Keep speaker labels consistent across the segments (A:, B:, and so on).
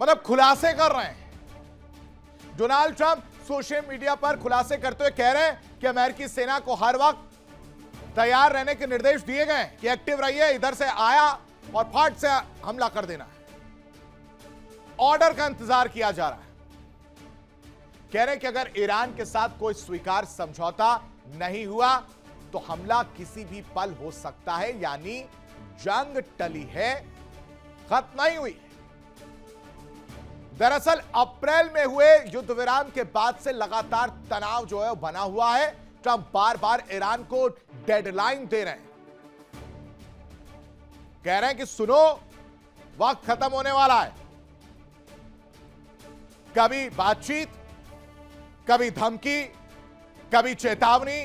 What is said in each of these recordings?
A: मतलब खुलासे कर रहे हैं। डोनाल्ड ट्रंप सोशल मीडिया पर खुलासे करते हुए कह रहे हैं कि अमेरिकी सेना को हर वक्त तैयार रहने के निर्देश दिए गए कि एक्टिव रहिए, इधर से आया और फट से हमला कर देना है। ऑर्डर का इंतजार किया जा रहा है। कह रहे हैं कि अगर ईरान के साथ कोई स्वीकार समझौता नहीं हुआ तो हमला किसी भी पल हो सकता है, यानी जंग टली है, खत्म नहीं हुई। दरअसल अप्रैल में हुए युद्ध विराम के बाद से लगातार तनाव जो है बना हुआ है। ट्रंप बार बार ईरान को डेडलाइन दे रहे हैं, कह रहे हैं कि सुनो, वक्त खत्म होने वाला है। कभी बातचीत, कभी धमकी, कभी चेतावनी,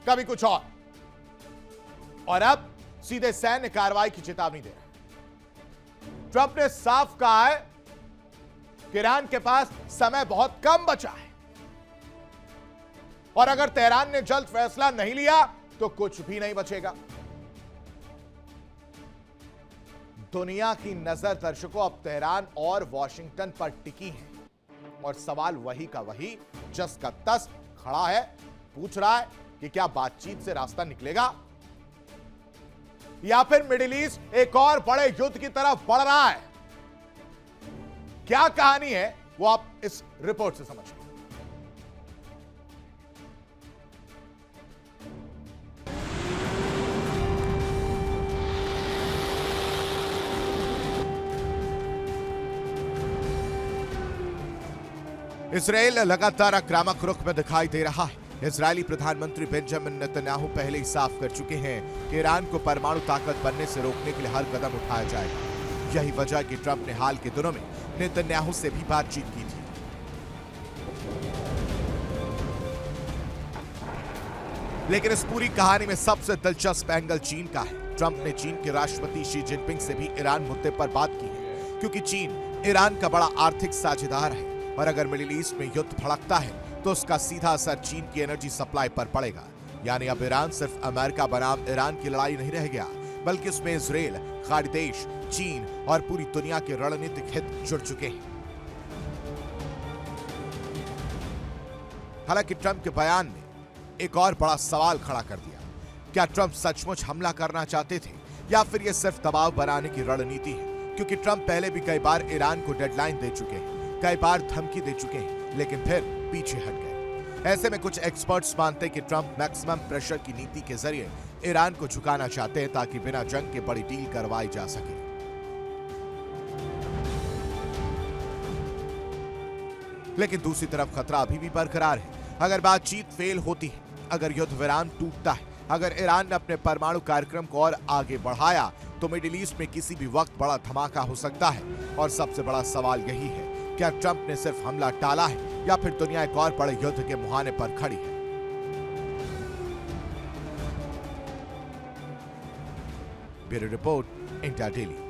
A: कभी कुछ और अब सीधे सैन्य कार्रवाई की चेतावनी दे रहे हैं। ट्रंप ने साफ कहा है कि ईरान के पास समय बहुत कम बचा है और अगर तेहरान ने जल्द फैसला नहीं लिया तो कुछ भी नहीं बचेगा। दुनिया की नजर दर्शकों अब तेहरान और वॉशिंगटन पर टिकी है और सवाल वही का वही जस का तस खड़ा है। पूछ रहा है कि क्या बातचीत से रास्ता निकलेगा या फिर मिडिल ईस्ट एक और बड़े युद्ध की तरफ बढ़ रहा है। क्या कहानी है वो आप इस रिपोर्ट से समझिए। इजरायल लगातार आक्रामक रुख में दिखाई दे रहा है। इजरायली प्रधानमंत्री बेंजामिन नेतन्याहू पहले ही साफ कर चुके हैं कि ईरान को परमाणु ताकत बनने से रोकने के लिए हर कदम उठाया जाएगा। यही वजह कि ट्रंप ने हाल के दिनों में नेतन्याहू से भी बातचीत की थी। लेकिन इस पूरी कहानी में सबसे दिलचस्प एंगल चीन का है। ट्रंप ने चीन के राष्ट्रपति शी जिनपिंग से भी ईरान मुद्दे पर बात की है, क्योंकि चीन ईरान का बड़ा आर्थिक साझेदार है और अगर मिडिल ईस्ट में युद्ध भड़कता है तो उसका सीधा असर चीन की एनर्जी सप्लाई पर पड़ेगा। यानी अब ईरान सिर्फ अमेरिका बनाम ईरान की लड़ाई नहीं रह गया, बल्कि इसमें इजरायल, खाड़ी देश, चीन और पूरी दुनिया के रणनीतिक हित जुड़ चुके हैं। हालांकि ट्रंप के बयान ने एक और बड़ा सवाल खड़ा कर दिया। क्या ट्रंप सचमुच हमला करना चाहते थे या फिर यह सिर्फ दबाव बनाने की रणनीति है? क्योंकि ट्रंप पहले भी कई बार ईरान को डेडलाइन दे चुके हैं, कई बार धमकी दे चुके हैं, लेकिन फिर पीछे हट गए। ऐसे में कुछ एक्सपर्ट्स मानते हैं कि ट्रंप मैक्सिमम प्रेशर की नीति के जरिए ईरान को झुकाना चाहते हैं ताकि बिना जंग के बड़ी डील करवाई जा सके। लेकिन दूसरी तरफ खतरा अभी भी बरकरार है। अगर बातचीत फेल होती है, अगर युद्ध विराम टूटता है, अगर ईरान ने अपने परमाणु कार्यक्रम को और आगे बढ़ाया तो मिडिल ईस्ट में किसी भी वक्त बड़ा धमाका हो सकता है। और सबसे बड़ा सवाल यही है, क्या ट्रंप ने सिर्फ हमला टाला है या फिर दुनिया एक और बड़े युद्ध के मुहाने पर खड़ी है? Bureau report, India daily.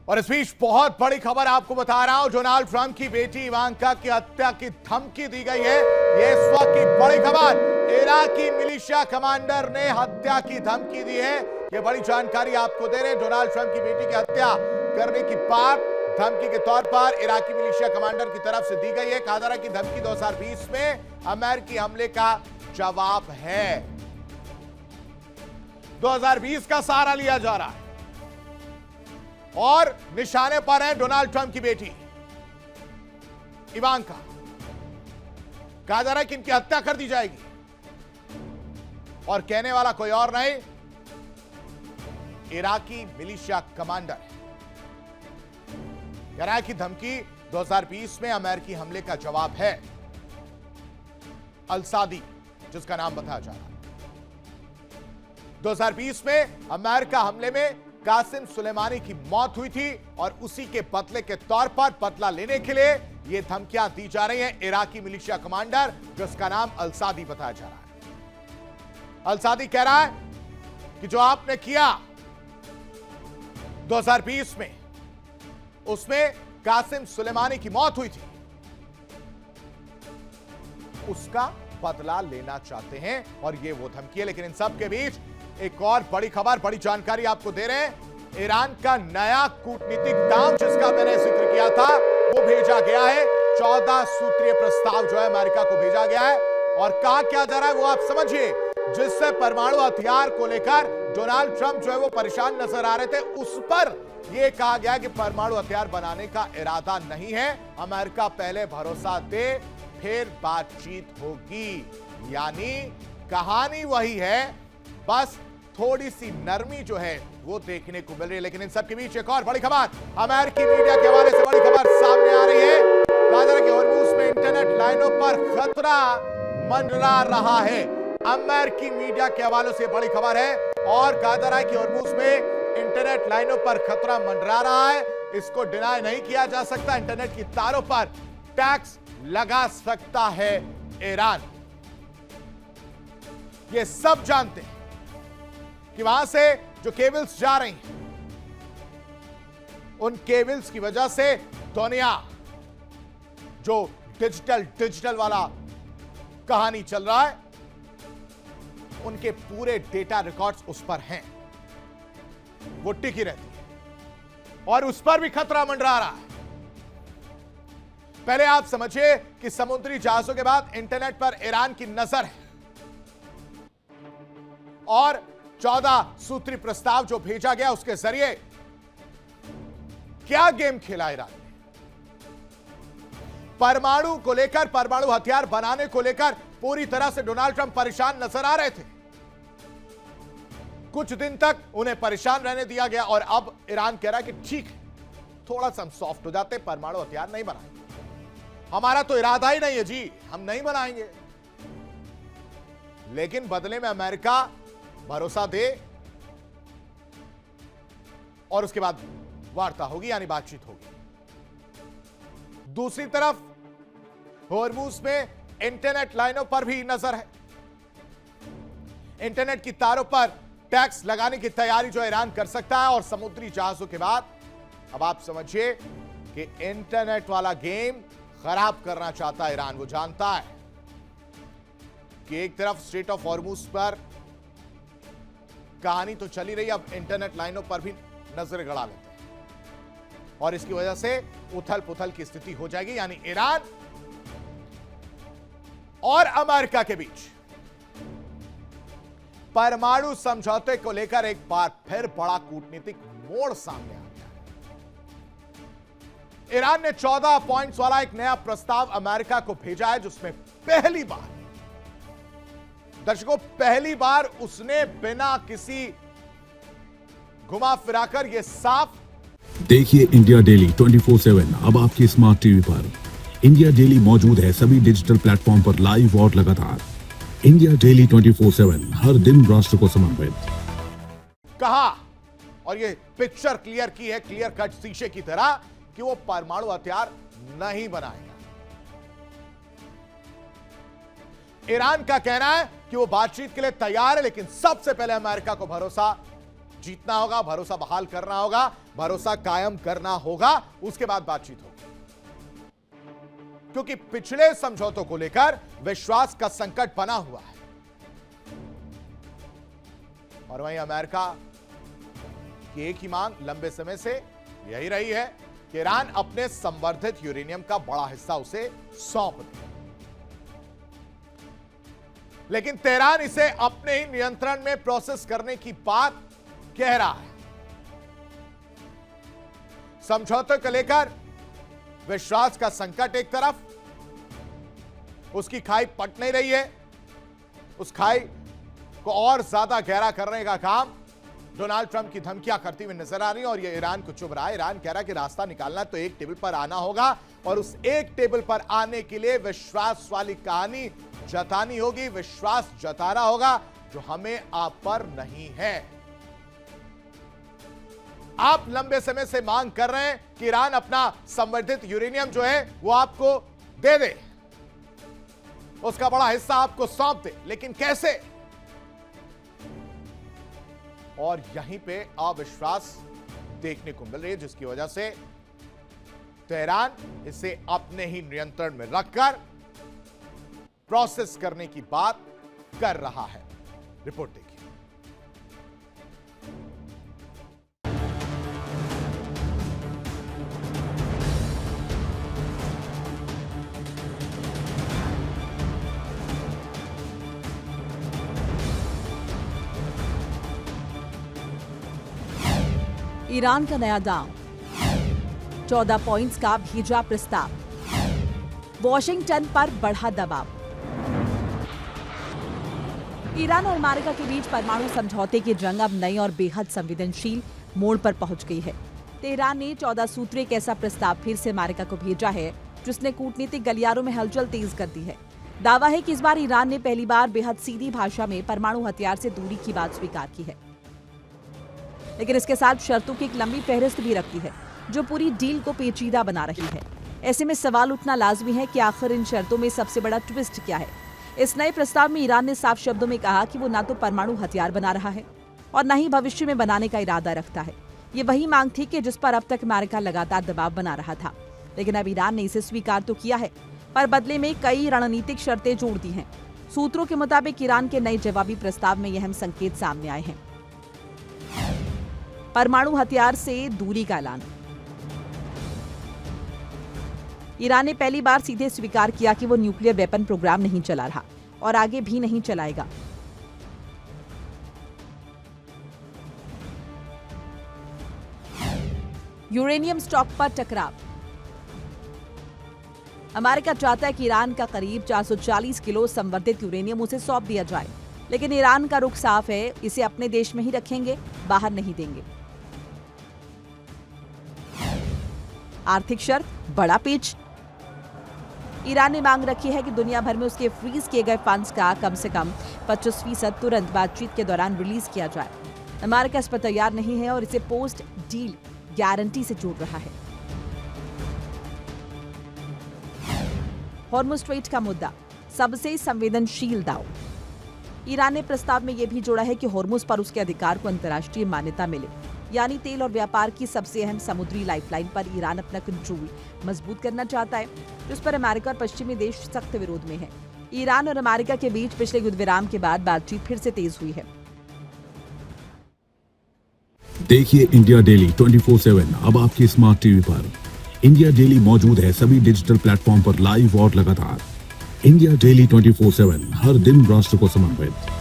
A: और इस बीच बहुत बड़ी खबर आपको बता रहा हूं। डोनाल्ड ट्रंप की बेटी इवांका की हत्या की धमकी दी गई है। यह इस वक्त की बड़ी खबर। इराकी मिलिशिया कमांडर ने हत्या की धमकी दी है। यह बड़ी जानकारी आपको दे रहे हैं। डोनाल्ड ट्रंप की बेटी की हत्या करने की बात धमकी के तौर पर इराकी मिलिशिया कमांडर की तरफ से दी गई है। कहा जा रहा है कि धमकी 2020 में अमेरिकी हमले का जवाब है। 2020 का सहारा लिया जा रहा है और निशाने पर है डोनाल्ड ट्रंप की बेटी इवांका। कहा जा रहा है कि इनकी हत्या कर दी जाएगी और कहने वाला कोई और नहीं, इराकी मिलिशिया कमांडर है। कह रहा है कि धमकी 2020 में अमेरिकी हमले का जवाब है। अल-सादी जिसका नाम बताया जा रहा है, 2020 में अमेरिका हमले में कासिम सुलेमानी की मौत हुई थी और उसी के बदले के तौर पर बदला लेने के लिए यह धमकियां दी जा रही हैं। इराकी मिलिशिया कमांडर जिसका नाम अल-सादी बताया जा रहा है। अल-सादी कह रहा है कि जो आपने किया 2020 में, उसमें कासिम सुलेमानी की मौत हुई थी, उसका बदला लेना चाहते हैं और ये वो धमकी है। लेकिन इन सब के बीच एक और बड़ी खबर, बड़ी जानकारी आपको दे रहे हैं। ईरान का नया कूटनीतिक दांव जिसका मैंने जिक्र किया था वो भेजा गया है। 14 सूत्रीय प्रस्ताव जो है अमेरिका को भेजा गया है और कहा क्या जा रहा है वो आप समझिए। जिससे परमाणु हथियार को लेकर डोनाल्ड ट्रंप जो है वो परेशान नजर आ रहे थे, उस पर यह कहा गया कि परमाणु हथियार बनाने का इरादा नहीं है। अमेरिका पहले भरोसा दे फिर बातचीत होगी। यानी कहानी वही है, बस थोड़ी सी नरमी जो है वो देखने को मिल रही है। लेकिन इन सब के बीच एक और बड़ी खबर अमेरिकी मीडिया के हवाले से बड़ी खबर सामने आ रही है। कहा जा रहा है कि हॉर्मूज में इंटरनेट लाइनों पर खतरा मंडरा रहा है। अमेरिकी मीडिया के हवाले से बड़ी खबर है और कहा जा रहा है कि हॉर्मूज में इंटरनेट लाइनों पर खतरा मंडरा रहा है। इसको डिनाई नहीं किया जा सकता। इंटरनेट की तारों पर टैक्स लगा सकता है ईरान। ये सब जानते हैं कि वहां से जो केबल्स जा रही हैं, उन केबल्स की वजह से दुनिया जो डिजिटल वाला कहानी चल रहा है, उनके पूरे डेटा रिकॉर्ड्स उस पर हैं, वो टिकी रहती है और उस पर भी खतरा मंडरा रहा है। पहले आप समझिए कि समुद्री जहाजों के बाद इंटरनेट पर ईरान की नजर है और 14 सूत्रीय प्रस्ताव जो भेजा गया उसके जरिए क्या गेम खेला ईरान ने। परमाणु को लेकर, परमाणु हथियार बनाने को लेकर पूरी तरह से डोनाल्ड ट्रंप परेशान नजर आ रहे थे। कुछ दिन तक उन्हें परेशान रहने दिया गया और अब ईरान कह रहा है कि ठीक है, थोड़ा सा हम सॉफ्ट हो जाते, परमाणु हथियार नहीं बनाएंगे। हमारा तो इरादा ही नहीं है जी, हम नहीं बनाएंगे। लेकिन बदले में अमेरिका भरोसा दे और उसके बाद वार्ता होगी, यानी बातचीत होगी। दूसरी तरफ हॉर्मूज में इंटरनेट लाइनों पर भी नजर है। इंटरनेट की तारों पर टैक्स लगाने की तैयारी जो ईरान कर सकता है और समुद्री जहाजों के बाद अब आप समझिए कि इंटरनेट वाला गेम खराब करना चाहता है ईरान। वो जानता है कि एक तरफ स्ट्रेट ऑफ हॉर्मूज पर कहानी तो चली रही, अब इंटरनेट लाइनों पर भी नजर गड़ा लेते हैं और इसकी वजह से उथल पुथल की स्थिति हो जाएगी। यानी ईरान और अमेरिका के बीच परमाणु समझौते को लेकर एक बार फिर बड़ा कूटनीतिक मोड़ सामने आ गया। ईरान ने 14 पॉइंट्स वाला एक नया प्रस्ताव अमेरिका को भेजा है, जिसमें पहली बार, दर्शकों, पहली बार उसने बिना किसी घुमा फिराकर यह साफ।
B: देखिए इंडिया डेली 24/7 अब आपकी स्मार्ट टीवी पर। इंडिया डेली मौजूद है सभी डिजिटल प्लेटफॉर्म पर लाइव और लगातार। इंडिया डेली 24/7 हर दिन राष्ट्र को समर्पित।
A: कहा और ये पिक्चर क्लियर की है, क्लियर कट शीशे की तरह, कि वो परमाणु हथियार नहीं बनाएगा। ईरान का कहना है कि वो बातचीत के लिए तैयार है, लेकिन सबसे पहले अमेरिका को भरोसा जीतना होगा, भरोसा बहाल करना होगा, भरोसा कायम करना होगा, उसके बाद बातचीत होगी। क्योंकि पिछले समझौतों को लेकर विश्वास का संकट बना हुआ है और वहीं अमेरिका की एक ही मांग लंबे समय से यही रही है कि ईरान अपने संवर्धित यूरेनियम का बड़ा हिस्सा उसे सौंप दे। लेकिन तेहरान इसे अपने ही नियंत्रण में प्रोसेस करने की बात कह रहा है। समझौते को लेकर विश्वास का संकट एक तरफ, उसकी खाई पट नहीं रही है, उस खाई को और ज्यादा गहरा करने का काम डोनाल्ड ट्रंप की धमकियां करती हुई नजर आ रही है और यह ईरान को चुभ रहा है। ईरान कह रहा है कि रास्ता निकालना तो एक टेबल पर आना होगा और उस एक टेबल पर आने के लिए विश्वास वाली कहानी जतानी होगी, विश्वास जताना होगा जो हमें आप पर नहीं है। आप लंबे समय से मांग कर रहे हैं कि ईरान अपना संवर्धित यूरेनियम जो है वो आपको दे दे, उसका बड़ा हिस्सा आपको सौंप दे, लेकिन कैसे? और यहीं पे अविश्वास देखने को मिल रही है, जिसकी वजह से तेहरान इसे अपने ही नियंत्रण में रखकर प्रोसेस करने की बात कर रहा है। रिपोर्ट देखिए।
C: ईरान का नया दांव, 14 पॉइंट्स का भेजा प्रस्ताव, वॉशिंगटन पर बढ़ा दबाव। ईरान और अमेरिका के बीच परमाणु समझौते की जंग अब नई और बेहद संवेदनशील मोड़ पर पहुंच गई है। तेहरान ने 14 सूत्रीय एक ऐसा प्रस्ताव फिर से अमेरिका को भेजा है जिसने कूटनीतिक गलियारों में हलचल तेज कर दी है। दावा है कि इस बार ईरान ने पहली बार बेहद सीधी भाषा में परमाणु हथियार से दूरी की बात स्वीकार की है, लेकिन इसके साथ शर्तों की एक लंबी फहरिस्त भी रखती है जो पूरी डील को पेचीदा बना रही है। ऐसे में सवाल उठना लाजमी है कि आखिर इन शर्तों में सबसे बड़ा ट्विस्ट क्या है। इस नए प्रस्ताव में ईरान ने साफ शब्दों में कहा कि वो ना तो परमाणु हथियार बना रहा है और न ही भविष्य में बनाने का इरादा रखता है। ये वही मांग थी कि जिस पर अब तक अमेरिका लगातार दबाव बना रहा था, लेकिन अब ईरान ने इसे स्वीकार तो किया है, पर बदले में कई रणनीतिक शर्तें जोड़ दी हैं। सूत्रों के मुताबिक ईरान के नए जवाबी प्रस्ताव में यह अहम संकेत सामने आए हैं। परमाणु हथियार से दूरी का ऐलान। ईरान ने पहली बार सीधे स्वीकार किया कि वो न्यूक्लियर वेपन प्रोग्राम नहीं चला रहा और आगे भी नहीं चलाएगा। यूरेनियम स्टॉक पर टकराव। अमेरिका चाहता है कि ईरान का करीब 440 किलो संवर्धित यूरेनियम उसे सौंप दिया जाए, लेकिन ईरान का रुख साफ है, इसे अपने देश में ही रखेंगे, बाहर नहीं देंगे। आर्थिक शर्त, बड़ा पेच। ईरान ने मांग रखी है कि दुनिया भर में उसके फ्रीज किए गए फंड्स का कम से कम 25% तुरंत बातचीत के दौरान रिलीज किया जाए। अमेरिका इस पर तैयार नहीं है और इसे पोस्ट डील गारंटी से जोड़ रहा है। हॉर्मुज़ स्ट्रेट का मुद्दा, सबसे संवेदनशील दांव। ईरान ने प्रस्ताव में यह भी जोड़ा है कि हॉर्मुज़ पर उसके अधिकार को अंतर्राष्ट्रीय मान्यता मिले, यानी तेल और व्यापार की सबसे अहम समुद्री लाइफलाइन पर ईरान अपना कंट्रोल मजबूत करना चाहता है, जिस पर अमेरिका और पश्चिमी देश सख्त विरोध में है। ईरान और अमेरिका के बीच पिछले युद्ध विराम के बाद बातचीत फिर से तेज हुई है।
B: देखिए इंडिया डेली 24/7 अब आपकी स्मार्ट टीवी पर। इंडिया डेली मौजूद है सभी डिजिटल प्लेटफॉर्म पर लाइव और लगातार। इंडिया डेली 24/7 हर दिन राष्ट्र को समर्पित।